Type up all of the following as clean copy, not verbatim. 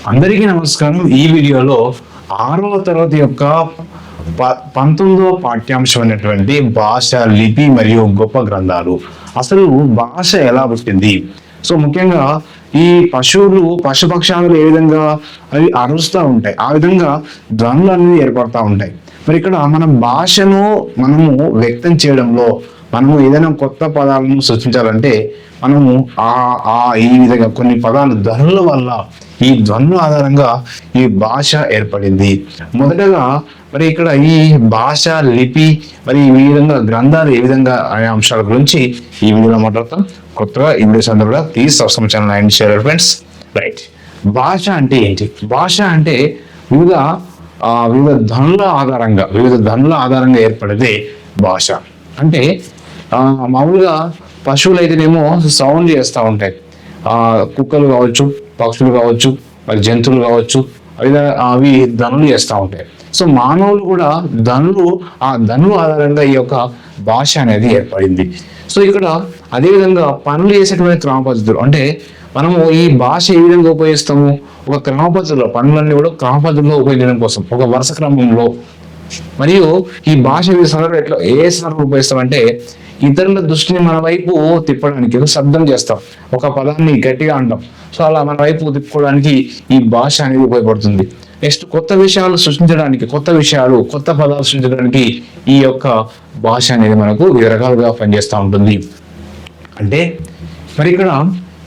అందరికీ నమస్కారం. ఈ వీడియోలో 6వ తరగతి యొక్క 19వ పాఠ్యాంశం అయినటువంటి భాష, లిపి మరియు గొప్ప గ్రంథాలు. అసలు భాష ఎలా పుట్టింది? సో ముఖ్యంగా ఈ పశుపక్షాదులు ఏ విధంగా అవి అరుస్తూ ఉంటాయి, ఆ విధంగా ధ్వనులు అనేవి ఏర్పడతా ఉంటాయి. మరి ఇక్కడ మన భాషను మనము వ్యక్తం చేయడంలో మనము ఏదైనా కొత్త పదాలను సృష్టించాలంటే మనము ఈ విధంగా కొన్ని పదాలు ధ్వనుల వల్ల, ఈ ధ్వనుల ఆధారంగా ఈ భాష ఏర్పడింది. మొదటగా మరి ఇక్కడ ఈ భాష, లిపి మరి ఈ విధంగా గ్రంథాలు ఏ విధంగా అనే అంశాల గురించి ఈ వీడియోలో మాట్లాడతాం. కొత్తగా ఈ వీడియోస్ అందరూ కూడా please subscribe channel and share friends. Right, భాష అంటే ఏంటి? భాష అంటే వివిధ ధ్వనుల ఆధారంగా ఏర్పడేదే భాష. అంటే మామూలుగా పశువులు అయితేనేమో సౌండ్ చేస్తూ ఉంటాయి, కుక్కలు కావచ్చు, పక్షులు కావచ్చు, మరి జంతువులు కావచ్చు, అవి ధ్వనులు చేస్తూ ఉంటాయి. సో మానవులు కూడా ధ్వనుల ఆధారంగా ఈ యొక్క భాష అనేది ఏర్పడింది. సో ఇక్కడ అదేవిధంగా పనులు చేసేటువంటి క్రమ పద్ధతులు, అంటే మనము ఈ భాష ఏ విధంగా ఉపయోగిస్తాము? ఒక క్రమ పద్ధతిలో, పనులన్నీ కూడా క్రమ పద్ధతిలో ఉపయోగించడం కోసం ఒక వరుస క్రమంలో. మరియు ఈ భాష ఏ సందర్భంలో ఉపయోగిస్తామంటే ఇతరుల దృష్టిని మన వైపు తిప్పడానికి శబ్దం చేస్తాం, ఒక పదాన్ని గట్టిగా అంటాం. సో అలా మన వైపు తిప్పుకోవడానికి ఈ భాష అనేది ఉపయోగపడుతుంది. నెక్స్ట్ కొత్త విషయాలు సృష్టించడానికి, కొత్త పదాలు సృష్టించడానికి ఈ యొక్క భాష అనేది మనకు వివిధ రకాలుగా పనిచేస్తూ ఉంటుంది. అంటే మరి ఇక్కడ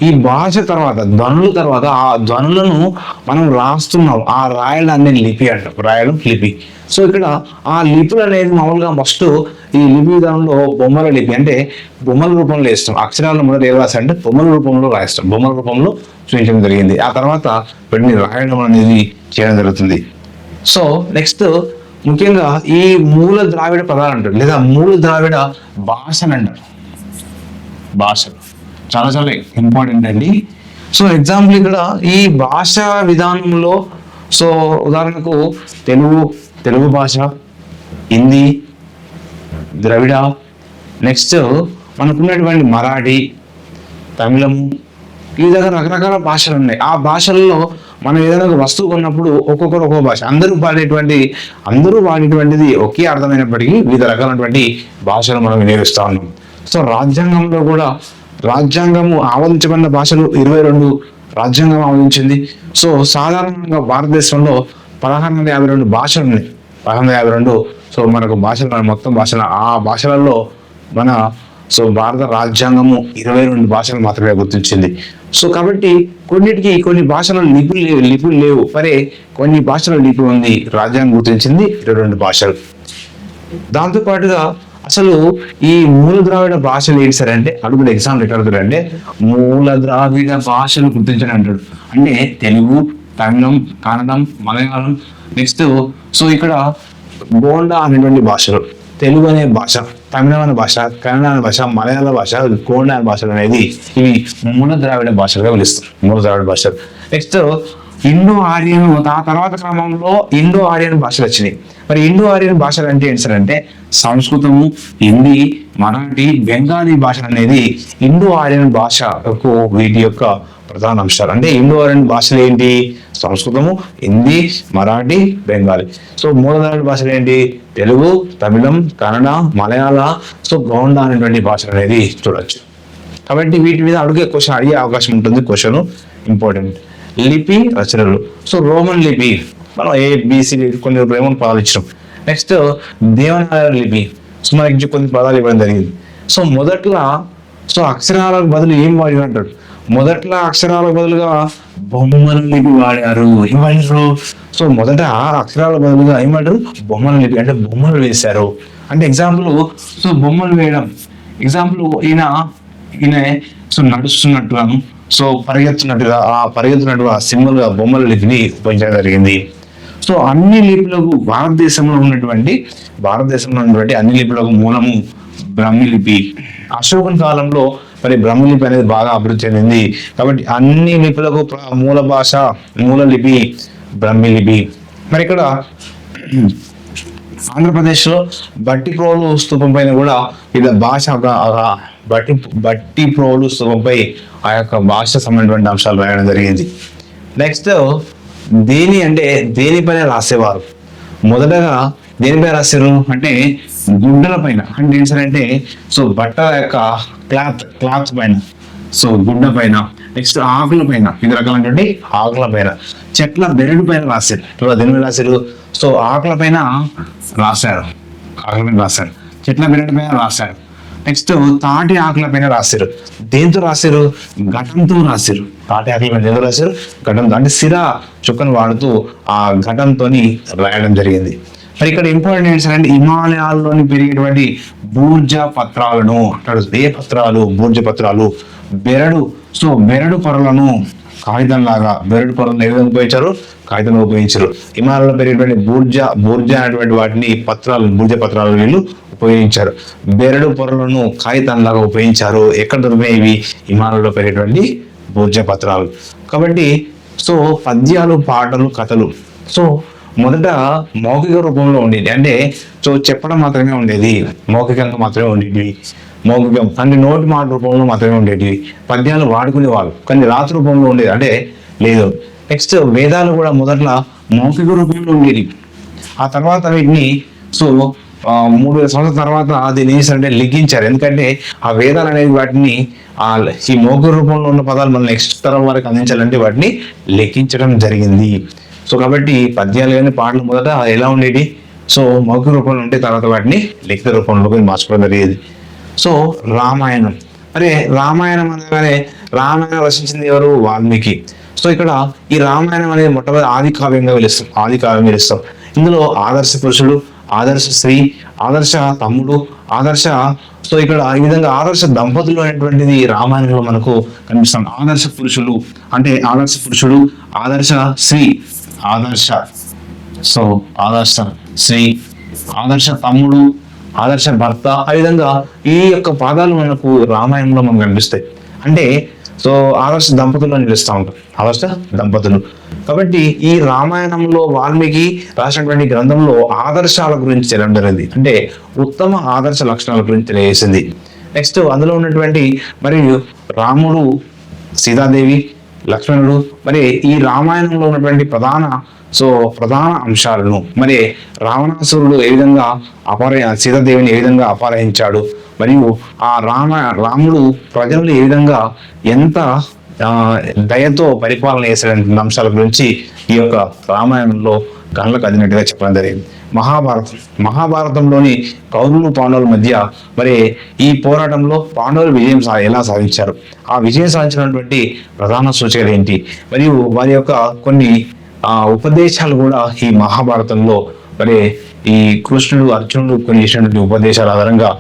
ఈ భాష తర్వాత ధ్వనుల తర్వాత ఆ ధ్వనులను మనం రాస్తున్నాం, ఆ రాయడాన్ని లిపి అంటాం, రాయడం లిపి. సో ఇక్కడ ఆ లిపులు అనేది మామూలుగా ఫస్ట్ ఈ లిపి విధానంలో బొమ్మల లిపి, అంటే బొమ్మల రూపంలో వేస్తాం. అక్షరాలను మొదలు ఏం రాస్తారంటే బొమ్మల రూపంలో రాస్తాం, బొమ్మల రూపంలో చూపించడం జరిగింది. ఆ తర్వాత వీటిని రాయడం అనేది చేయడం జరుగుతుంది. సో నెక్స్ట్ ముఖ్యంగా ఈ మూల ద్రావిడ పదాలు అంటారు, లేదా మూల ద్రావిడ భాషలు అంటారు. భాషలు చాలా చాలా ఇంపార్టెంట్ అండి. సో ఎగ్జాంపుల్ ఇక్కడ ఈ భాషా విధానంలో, సో ఉదాహరణకు తెలుగు భాష, హిందీ, ద్రవిడ, నెక్స్ట్ మనకున్నటువంటి మరాఠీ, తమిళము, ఈ విధంగా రకరకాల భాషలు ఉన్నాయి. ఆ భాషల్లో మనం ఏదైనా ఒక వస్తువు కొన్నప్పుడు ఒక్కొక్కరు ఒక్కొక్క భాష, అందరూ వాడేటువంటిది ఒకే అర్థమైనప్పటికీ వివిధ రకాలైనటువంటి భాషలు మనం వినియోగిస్తూ ఉన్నాం. సో రాజ్యాంగంలో కూడా రాజ్యాంగము ఆమోదించబడిన భాషలు 22 రాజ్యాంగం ఆమోదించింది. సో సాధారణంగా భారతదేశంలో 1652 భాషలు ఉన్నాయి, 1652. సో మనకు మొత్తం భాషలు, ఆ భాషలలో భారత రాజ్యాంగము 22 భాషలు మాత్రమే గుర్తించింది. సో కాబట్టి కొన్ని భాషల లిపులు లేవు, మరి కొన్ని భాషల లిపి ఉంది, రాజ్యాంగం గుర్తించింది 22 భాషలు. దాంతో పాటుగా అసలు ఈ మూల ద్రావిడ భాషలు ఏంటి సార్ అంటే అడుగుడు ఎగ్జామ్ ఎట్లా అంటే మూల ద్రావిడ భాషలు గుర్తించని అంటాడు. అంటే తెలుగు, తమిళం, కన్నడం, మలయాళం, నెక్స్ట్ సో ఇక్కడ గోండా అనేటువంటి భాషలు, తెలుగు అనే భాష, తమిళం అనే భాష, కన్నడ అనే భాష, మలయాళ భాష, గోండా అనే భాషలు అనేది ఇవి మూల ద్రావిడ భాషలుగా పిలుస్తారు, మూల ద్రావిడ భాషలు. నెక్స్ట్ ఇండో ఆర్యన్, ఆ తర్వాత క్రమంలో ఇండో ఆర్యన్ భాషలు వచ్చినాయి. మరి ఇండో ఆర్యన్ భాషలు అంటే ఏంటి సార్ అంటే సంస్కృతము, హిందీ, మరాఠీ, బెంగాలీ భాషలు అనేది ఇండో ఆర్యన్ భాషకు వీటి యొక్క ప్రధాన అంశాలు. అంటే ఇండో ఆర్యన్ భాషలు ఏంటి? సంస్కృతము, హిందీ, మరాఠీ, బెంగాలీ. సో మూల ద్రావిడ భాషలు ఏంటి? తెలుగు, తమిళం, కన్నడ, మలయాళ, సో గోండా అనేటువంటి భాషలు అనేది చూడొచ్చు. కాబట్టి వీటి మీద అడిగే అవకాశం ఉంటుంది. Question important. లిపి రచనలు, సో రోమన్ లిపి, మనం ABC కొన్ని రోమన్ పదాలు ఇచ్చినాం. నెక్స్ట్ దేవనాగరి లిపి, సో మనకి కొన్ని పదాలు ఇవ్వడం జరిగింది. సో మొదట్లో అక్షరాలకు బదులు ఏం వాడి అంటాడు? మొదట్లో అక్షరాలకు బదులుగా బొమ్మల లిపి వాడారు. ఏమంటారు? సో మొదట అక్షరాల బదులుగా ఏమంటారు? బొమ్మల లిపి, అంటే బొమ్మలు వేశారు. అంటే ఎగ్జాంపుల్, సో బొమ్మలు వేయడం, ఎగ్జాంపుల్ ఈయన సో నడుస్తున్నట్టుగాను, సో పరిగెత్తున్నట్టుగా సింబల్ గా బొమ్మల లిపిని ఉపయోగించడం జరిగింది. సో అన్ని లిపులకు భారతదేశంలో ఉన్నటువంటి అన్ని లిపులకు మూలము బ్రహ్మలిపి. అశోకన్ కాలంలో మరి బ్రహ్మలిపి అనేది బాగా అభివృద్ధి చెందింది. కాబట్టి అన్ని లిపులకు మూల లిపి బ్రహ్మలిపి. మరి ఇక్కడ ఆంధ్రప్రదేశ్లో బట్టిప్రోలు స్తూపం పైన కూడా ఇది భాష బట్టిప్రోలు స్తూపంపై ఆ యొక్క భాష సంబంధించిన అంశాలు రాయడం జరిగింది. నెక్స్ట్ దేని అంటే దేనిపైన రాసేవారు? మొదటగా దేనిపైన రాశారు అంటే గుడ్డల పైన. అంటే ఏంటంటే సో బట్టల యొక్క క్లాత్ పైన, సో గుడ్డ పైన, నెక్స్ట్ ఆకుల పైన, వివిధ రకాలైనటువంటి ఆకుల పైన, చెట్ల బెరడు పైన రాశారు. దేని మీద రాశారు? సో ఆకుల పైన రాశారు, ఆకుల పైన రాశారు, చెట్ల బెరడు పైన రాశారు. నెక్స్ట్ తాటి ఆకుల పైన రాశారు. దేంతో రాశారు? ఘటంతో రాశారు. తాటి ఆకుల పైన దేంతో రాశారు? ఘటంతో. అంటే సిరా చుక్కను వాడుతూ ఆ ఘటంతో రాయడం జరిగింది. మరి ఇక్కడ ఇంపార్టెంట్ ఏంటంటే హిమాలయాల్లోని పెరిగేటువంటి బూర్జ పత్రాలను అంటాడు. ఏ పత్రాలు? బూర్జ పత్రాలు, బెరడు. సో బెరడు పొరలను కాగితం లాగా, బెరడు పొరలను ఏ విధంగా ఉపయోగించారు? కాగితంలో ఉపయోగించారు. హిమాలయాల్లో పెరిగేటువంటి బూర్జ అనేటువంటి వాటిని పత్రాలు, బూర్జ పత్రాలు వీళ్ళు ఉపయోగించారు. బెరడు పొరలను కాగితం లాగా ఉపయోగించారు. ఎక్కడ దొరికినాయి ఇవి? హిమాలయాల్లో పెరిగేటువంటి బూర్జ పత్రాలు. కాబట్టి సో పద్యాలు, పాటలు, కథలు సో మొదట మౌఖిక రూపంలో ఉండేది. అంటే సో చెప్పడం మాత్రమే ఉండేది, మౌఖికంగా మాత్రమే ఉండేది. మౌఖికం అంటే నోటి మాట రూపంలో మాత్రమే ఉండేది. పద్యాలు వాడుకునేవాళ్ళు, కానీ రాత రూపంలో ఉండేది అంటే లేదు. నెక్స్ట్ వేదాలు కూడా మొదట్లో మౌఖిక రూపంలో ఉండేది. ఆ తర్వాత వీటిని సో 3000 సంవత్సరాల తర్వాత దీన్ని ఏంటంటే లిఖించారు. ఎందుకంటే ఆ వేదాలు అనేది వాటిని ఈ మౌఖిక రూపంలో ఉన్న పదాలు మన నెక్స్ట్ తరం వారికి అందించాలంటే వాటిని లెక్కించడం జరిగింది. సో కాబట్టి పద్యాలు కానీ పాటలు మొదట ఎలా ఉండేవి? సో మౌఖిక రూపంలో ఉంటే తర్వాత వాటిని లిఖిత రూపంలోకి మార్చుకోవడం జరిగేది. సో రామాయణం, అరే రామాయణం అనగానే రామాయణం రచించింది ఎవరు? వాల్మీకి. సో ఇక్కడ ఈ రామాయణం అనేది మొట్టమొదటి ఆది కావ్యంగా పిలుస్తాం. ఇందులో ఆదర్శ పురుషుడు, ఆదర్శ స్త్రీ, ఆదర్శ తమ్ముడు, ఆదర్శ సో ఇక్కడ ఈ విధంగా ఆదర్శ దంపతులు అనేటువంటిది రామాయణంలో మనకు కనిపిస్తుంది. ఆదర్శ పురుషులు అంటే ఆదర్శ పురుషుడు, ఆదర్శ స్త్రీ, ఆదర్శ స్త్రీ, ఆదర్శ తమ్ముడు, ఆదర్శ భర్త. ఆ విధంగా ఈ యొక్క పాదాలు మనకు రామాయణంలో మనకు కనిపిస్తాయి. అంటే సో ఆదర్శ దంపతులు అని పిలుస్తూ ఉంటాం, ఆదర్శ దంపతులు. కాబట్టి ఈ రామాయణంలో వాల్మీకి రాసినటువంటి గ్రంథంలో ఆదర్శాల గురించి తెలియడం జరిగింది. అంటే ఉత్తమ ఆదర్శ లక్షణాల గురించి తెలియజేసింది. నెక్స్ట్ అందులో ఉన్నటువంటి మరియు రాముడు, సీతాదేవి, లక్ష్మణుడు, మరి ఈ రామాయణంలో ఉన్నటువంటి ప్రధాన అంశాలను, మరి రావణాసురుడు ఏ విధంగా సీతాదేవిని ఏ విధంగా అపహరించాడు, మరియు ఆ రాముడు ప్రజలను ఏ విధంగా ఎంత దయతో పరిపాలన చేసేటువంటి అంశాల గురించి ఈ యొక్క రామాయణంలో కళ్ళకు అదినట్టుగా చెప్పడం జరిగింది. మహాభారతంలోని కౌరవులు, పాండవుల మధ్య మరి ఈ పోరాటంలో పాండవులు విజయం ఎలా సాధించారు, ఆ విజయం సాధించినటువంటి ప్రధాన సూచికలు ఏంటి, మరియు వారి యొక్క కొన్ని ఉపదేశాలు కూడా ఈ మహాభారతంలో మరి ఈ కృష్ణుడు, అర్జునుడు కొన్ని చేసినటువంటి ఉపదేశాల ఆధారంగా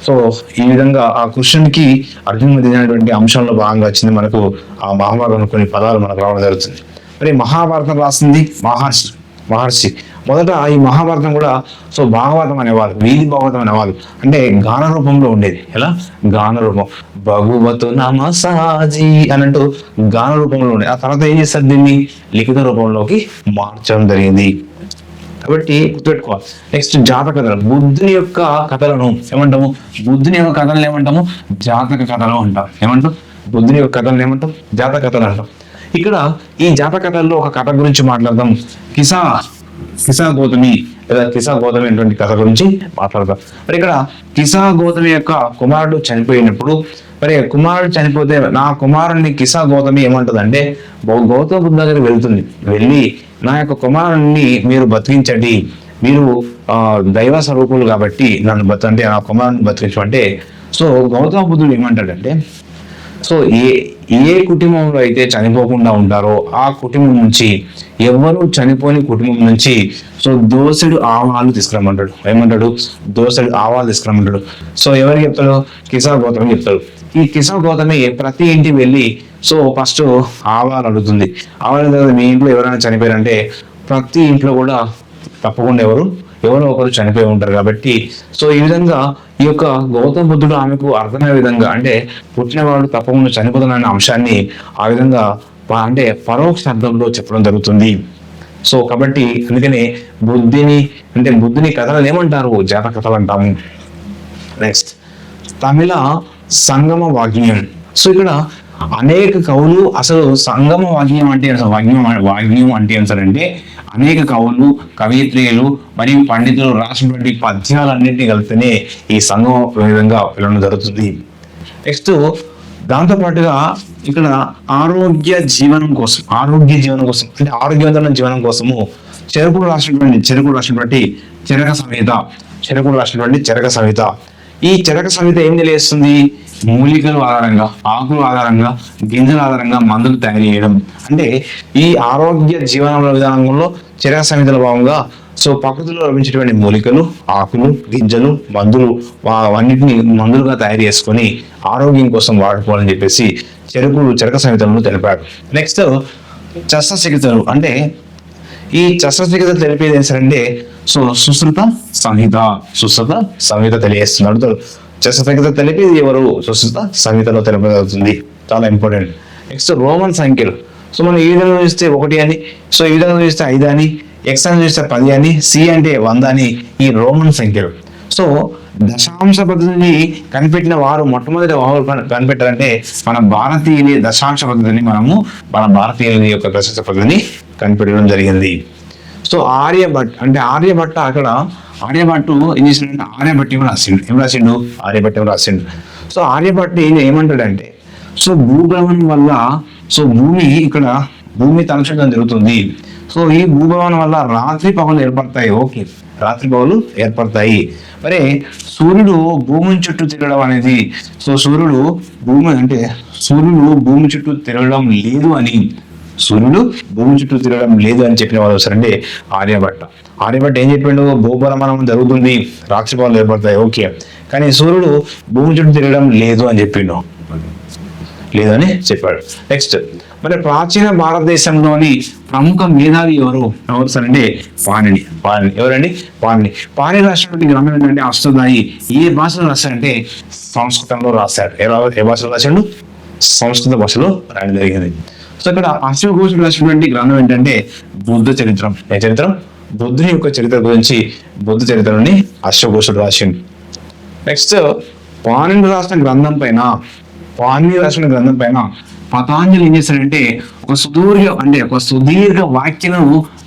సో ఈ విధంగా ఆ కృష్ణునికి అర్జునుడి మధ్యటువంటి అంశంలో భాగంగా వచ్చింది మనకు ఆ మహాభారతం కొన్ని పదాలు మనకు రావడం జరుగుతుంది. మరి మహాభారతం రాసింది మహర్షి. మొదట ఈ మహాభారతం కూడా సో భాగవతం అనేవాళ్ళు, వీధి భాగవతం అనేవాళ్ళు. అంటే గాన రూపంలో ఉండేది. ఎలా? గాన రూపం. భగవతు నమసాజీ అన్నట్టు గాన రూపంలో ఉండేది. ఆ తర్వాత ఏం చేస్తారు? దీన్ని లిఖిత రూపంలోకి మార్చడం జరిగింది. కాబట్టి గుర్తుపెట్టుకోవాలి. నెక్స్ట్ జాతక కథలు, బుద్ధుని యొక్క కథలను ఏమంటాము? బుద్ధుని యొక్క కథలను ఏమంటాము? జాతక కథలు అంటాం. ఏమంటాం? బుద్ధుని యొక్క కథలను ఏమంటాం? జాతక కథలు అంటాం. ఇక్కడ ఈ జాతక కథల్లో ఒక కథ గురించి మాట్లాడదాం. కిసా గౌతమి లేదా కిసా గౌతమి అనేటువంటి కథ గురించి మాట్లాడదాం. మరి ఇక్కడ కిసా గౌతమి యొక్క కుమారుడు చనిపోయినప్పుడు, మరి కుమారుడు చనిపోతే నా కుమారుడిని కిసా గౌతమి ఏమంటుందంటే గౌతమ బుద్ధ దగ్గరికి వెళ్తుంది. వెళ్ళి నా యొక్క కుమారుణ్ణి మీరు బతికించండి, మీరు దైవ స్వరూపులు కాబట్టి నన్ను అంటే నా కుమారుని బతికించమంటే సో గౌతమ బుద్ధుడు ఏమంటాడంటే సో ఏ కుటుంబంలో అయితే చనిపోకుండా ఉంటారో ఆ కుటుంబం నుంచి, ఎవరు చనిపోని కుటుంబం నుంచి సో దోసెడు ఆవాలు తీసుకురమ్మంటాడు. ఏమంటాడు? దోసెడు ఆవాలు తీసుకురమ్మంటాడు. సో ఎవరికి చెప్తాడు? కిసా గౌతమి చెప్తాడు. ఈ కిసా గౌతమి ప్రతి ఇంటికి వెళ్ళి సో ఫస్ట్ ఆవాలు అడుగుతుంది. ఆవాల తర్వాత మీ ఇంట్లో ఎవరైనా చనిపోయారంటే ప్రతి ఇంట్లో కూడా తప్పకుండా ఎవరో ఒకరు చనిపోయి ఉంటారు. కాబట్టి సో ఈ విధంగా ఈ యొక్క గౌతమ బుద్ధుడు ఆమెకు అర్థమయ్యే విధంగా, అంటే పుట్టినవాడు తప్పకుండా చనిపోతున్న అంశాన్ని ఆ విధంగా అంటే పరోక్ష అర్థంలో చెప్పడం జరుగుతుంది. సో కాబట్టి అందుకనే బుద్ధుని కథలను ఏమంటారు? జాతక కథలు అంటాము. నెక్స్ట్ తమిళ సంగమ వాగ్యం. సో ఇక్కడ అనేక కవులు అసలు సంగమ వాగ్యం అంటే అసలు వాగ్యం అంటే అంటే అనేక కవులు, కవయిత్రులు మరియు పండితులు రాసినటువంటి పద్యాలన్నింటినీ కలిపితేనే ఈ సంగమ విధంగా పిలవడం జరుగుతుంది. నెక్స్ట్ దాంతో పాటుగా ఇక్కడ ఆరోగ్య జీవనం కోసం అంటే ఆరోగ్యవంతమైన జీవనం కోసము చెరకుడు రాసినటువంటి చరక సంహిత. ఈ చరక సంహిత ఏం తెలియజేస్తుంది? మూలికల ఆధారంగా, ఆకుల ఆధారంగా, గింజల ఆధారంగా మందులు తయారు చేయడం. అంటే ఈ ఆరోగ్య జీవన విధానంలో చరక సంహితల భాగంగా ప్రకృతిలో లభించేటువంటి మూలికలు, ఆకులు, గింజలు, మందులు అన్నింటినీ మందులుగా తయారు చేసుకొని ఆరోగ్యం కోసం వాడుకోవాలని చెప్పేసి చరక సంహితలను తెలిపాడు. నెక్స్ట్ శస్త్రచికిత్సలు. అంటే ఈ శస్త్రచికిత్స తెలిపేది ఏంటంటే సుశ్రుత సంహిత తెలియజేస్తున్నాడు. శస్త్రచికిత్స తెలిపేది ఎవరు? సుశ్రుత సంహితలో తెలిపేది. చాలా ఇంపార్టెంట్. నెక్స్ట్ రోమన్ సంఖ్యలు. మనం ఈ విధంగా చూస్తే 1 అని, ఈ విధంగా చూస్తే 5 అని, ఎక్స్ అని చూస్తే 10 అని, సి అంటే 100 అని ఈ రోమన్ సంఖ్యలు. దశాంశ పద్ధతిని కనిపెట్టిన వారు మొట్టమొదటి కనిపెట్టారంటే మన భారతీయులే దశాంశ పద్ధతిని మన భారతీయుల యొక్క దశాంశ పద్ధతిని కనిపెట్టడం జరిగింది. ఆర్యభట్ట అక్కడ ఆర్యభట్టు ఏం చేసిందంటే ఆర్యభట్టు రాసిండు. ఆర్యభట్టు ఏమంటాడంటే భూభ్రమణం వల్ల భూమి తలచడం జరుగుతుంది. ఈ భూభ్రమణం వల్ల రాత్రి పగలు ఏర్పడతాయి. మరి సూర్యుడు భూమి చుట్టూ తిరగడం అనేది సూర్యుడు భూమి చుట్టూ తిరగడం లేదు అని చెప్పిన వాళ్ళు వస్తారంటే ఆర్యభట్ట ఏం చెప్పిండు? భూభ్రమణం జరుగుతుంది, రాత్రి పగలు ఏర్పడతాయి, ఓకే, కానీ సూర్యుడు భూమి చుట్టూ తిరగడం లేదు అని చెప్పాడు. నెక్స్ట్ మరి ప్రాచీన భారతదేశంలోని ప్రముఖ మేధావి ఎవరు సార్ అంటే పాణిని. పాణిని రాసినటువంటి గ్రంథం ఏంటంటే అష్టదాయి. ఏ భాషలో రాశాడంటే సంస్కృతంలో రాశాడు. ఏ భాషలో రాశాడు? సంస్కృత భాషలో రాయడం జరిగింది. ఇక్కడ అశ్వఘోషుడు రాసినటువంటి గ్రంథం ఏంటంటే బుద్ధ చరిత్రం. ఏ చరిత్రం? బుద్ధుని యొక్క చరిత్ర గురించి బుద్ధ చరిత్రని అశ్వఘోషుడు రాసిండు. నెక్స్ట్ పాణిని రాసిన గ్రంథం పైన పతాంజలి ఏం చేశాడంటే ఒక సుదీర్ఘ వ్యాఖ్యను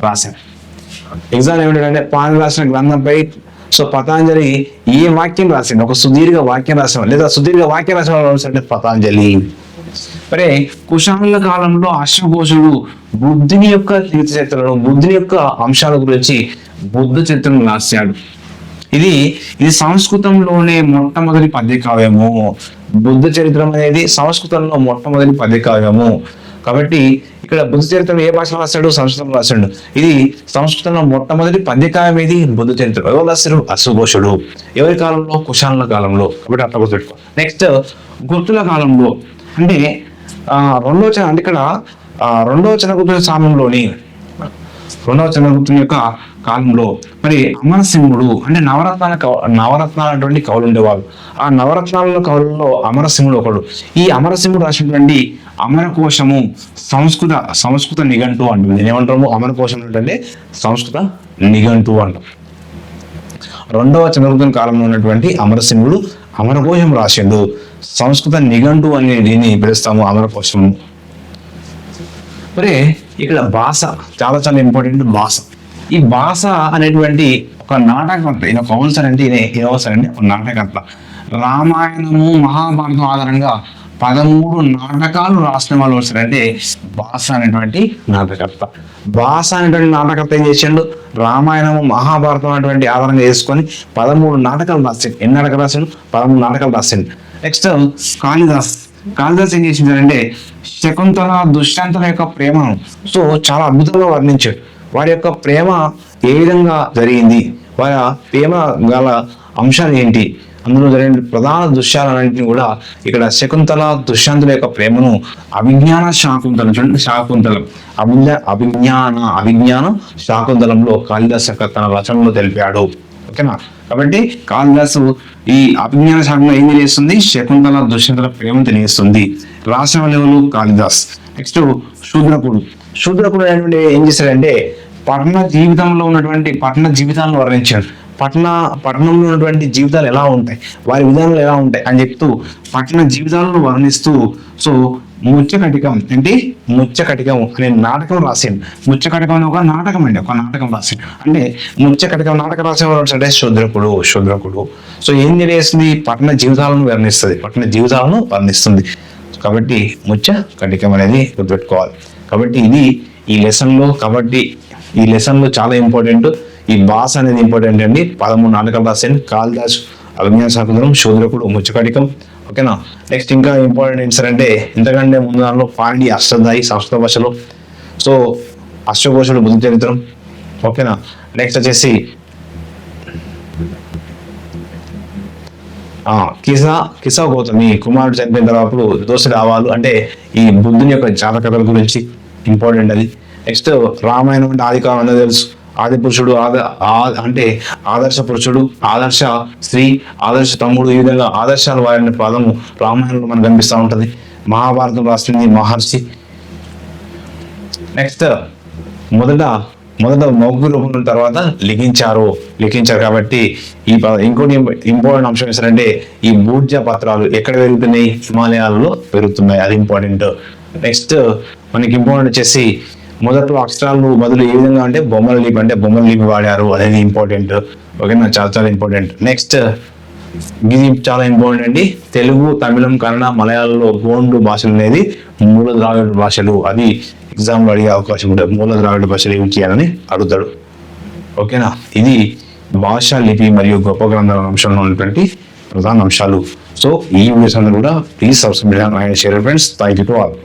రాశాడు. ఎగ్జామ్ ఏమిటంటే పాణిని రాసిన గ్రంథంపై పతాంజలి ఏ వాక్యం రాసిండు? ఒక సుదీర్ఘ వాక్యం రాసిన లేదా సుదీర్ఘ వాక్యం రాసిన పతాంజలి. మరి కుషానుల కాలంలో అశ్వఘోషుడు బుద్ధుని యొక్క తీర్థచరిత్రను, బుద్ధుని యొక్క అంశాల గురించి బుద్ధ చరిత్రను రాశాడు. ఇది సంస్కృతంలోనే మొట్టమొదటి పద్యకావ్యము. బుద్ధ చరిత్రం అనేది సంస్కృతంలో మొట్టమొదటి పద్యకావ్యము. కాబట్టి ఇక్కడ బుద్ధ చరిత్రను ఏ భాషలో రాశాడు? సంస్కృతంలో రాశాడు. ఇది సంస్కృతంలో మొట్టమొదటి పద్యకావ్యం. ఇది బుద్ధ చరిత్ర. ఎవరు రాశారు? అశ్వఘోషుడు. ఎవరి కాలంలో? కుషానుల కాలంలో. కాబట్టి అట్లా గుర్తుపెట్టుకో. నెక్స్ట్ గుర్తుల కాలంలో అంటే రెండవ చంద్రగుప్తుని యొక్క కాలంలో మరి అమరసింహుడు అంటే నవరత్నాలటువంటి కవులు ఉండేవాళ్ళు. ఆ నవరత్నాల కవులలో అమరసింహుడు ఒకడు. ఈ అమరసింహుడు రాసినటువంటి అమరకోశము సంస్కృత నిఘంటు అంటుంది. ఏమంటాము? అమరకోశం అంటే సంస్కృత నిఘంటు అంటాం. రెండవ చంద్రగుప్తుని కాలంలో ఉన్నటువంటి అమరసింహుడు అమరకోశం రాసిండు. సంస్కృత నిఘంటు అని దీన్ని పిలుస్తాము, అమరకోశం. మరి ఇక్కడ భాష చాలా చాలా ఇంపార్టెంట్. ఈ భాష అనేటువంటి ఒక నాటకర్త. ఈయన కౌన్సర్ అంటే ఒక నాటకర్త. రామాయణము, మహాభారతం ఆధారంగా 13 నాటకాలు రాసిన వాళ్ళు వస్తారంటే భాష అనేటువంటి నాటకర్త. ఏం చేసిండు? రామాయణము, మహాభారతం అనేటువంటి ఆధారంగా చేసుకొని 13 నాటకాలు రాసిండు. ఎన్ని నాటకాలు రాసిండు? 13 నాటకాలు రాసిండు. నెక్స్ట్ కాళిదాస్ ఏం చేసిందంటే శకుంతల, దుష్యంతుల యొక్క ప్రేమను చాలా అద్భుతంగా వర్ణించాడు. వారి యొక్క ప్రేమ ఏ విధంగా జరిగింది, వారి ప్రేమ గల అంశాలు ఏంటి, అందులో జరిగిన ప్రధాన దృశ్యాలన్నింటినీ కూడా ఇక్కడ శకుంతల, దుష్యంతుల యొక్క ప్రేమను అభిజ్ఞాన శాకుంతలంలో కాళిదాస్ యొక్క తన రచనలో తెలిపాడు. ఓకేనా? కాబట్టి కాళిదాసు ఈ అభిజ్ఞాన శాఖలో ఏం తెలియజేస్తుంది? శకుంతల, దుష్యంతుల ప్రేమను తెలియజేస్తుంది. రాసిన వాళ్ళు కాళిదాస్. నెక్స్ట్ శూద్రకుడు అనేటువంటి ఏం చేశాడంటే పట్టణ జీవితాలను వర్ణించాడు. పట్టణంలో ఉన్నటువంటి జీవితాలు ఎలా ఉంటాయి, వారి విధానాలు ఎలా ఉంటాయి అని చెప్తూ పట్టణ జీవితాలను వర్ణిస్తూ ముచ్చకటికం అంటే ముచ్చకటికం అనే నాటకం రాసిండు. ముచ్చకటికం అనే ఒక నాటకం అండి, ఒక నాటకం రాసిండు. అంటే ముచ్చకటికం నాటకం రాసేవాడు అంటే శూద్రకుడు. సో ఏం తెలియజేస్తుంది? పట్టణ జీవితాలను వర్ణిస్తుంది. కాబట్టి ముచ్చ కటికం అనేది గుర్తుపెట్టుకోవాలి. కాబట్టి ఇది ఈ లెసన్ లో చాలా ఇంపార్టెంట్. ఈ భాష అనేది ఇంపార్టెంట్ అండి. 13 నాటకాలు రాశాను. కాళిదాసు అభిజ్ఞాన శాకుంతలం, శూద్రకుడు, ముచ్చకటికం. ఓకేనా. నెక్స్ట్ ఇంకా ఇంపార్టెంట్ ఏంటంటే ఇంతకంటే ముందు దానిలో పాండి అష్టదాయి సంస్కృత భాషలో. సో అష్టకోశుడు బుద్ధ చరిత్రం. ఓకేనా. నెక్స్ట్ వచ్చేసి కిసా గౌతమి కుమారుడు చనిపోయిన తర్వాత దోసడి ఆవాలు అంటే ఈ బుద్ధుని యొక్క జాతకథల గురించి ఇంపార్టెంట్ అది. నెక్స్ట్ రామాయణం అంటే ఆది కాలం అనేది తెలుసు. ఆది పురుషుడు అంటే ఆదర్శ పురుషుడు, ఆదర్శ స్త్రీ, ఆదర్శ తమ్ముడు, ఈ విధంగా ఆదర్శాలు వారిన పదము రామాయణంలో మనకు కనిపిస్తూ ఉంటది. మహాభారతం రాసింది మహర్షి. నెక్స్ట్ మొదట మౌఖిక రూపం తర్వాత లిఖించారు. కాబట్టి ఇంకోటి ఇంపార్టెంట్ అంశం ఏంటంటే ఈ బూర్జ పత్రాలు ఎక్కడ పెరుగుతున్నాయి? హిమాలయాల్లో పెరుగుతున్నాయి. అది ఇంపార్టెంట్. నెక్స్ట్ మనకి ఇంపార్టెంట్ వచ్చేసి మొదట్లో అక్షరాలు బదులు ఏ విధంగా అంటే బొమ్మల లిపి వాడారు అనేది ఇంపార్టెంట్. ఓకేనా, చాలా ఇంపార్టెంట్. నెక్స్ట్ ఇది చాలా ఇంపార్టెంట్ అండి. తెలుగు, తమిళం, కన్నడ, మలయాళంలో గోండు భాషలు అనేది మూల ద్రావిడ భాషలు. అది ఎగ్జామ్లో అడిగే అవకాశం ఉంటుంది. మూల ద్రావిడ భాషలు ఏం చేయాలని అడుగుతాడు. ఓకేనా. ఇది భాష, లిపి మరియు గొప్ప గ్రంథాల అంశంలో ఉన్నటువంటి ప్రధాన అంశాలు. సో ఈ వీడియోస్ అందరూ కూడా please subscribe and share friends. Thank you to all.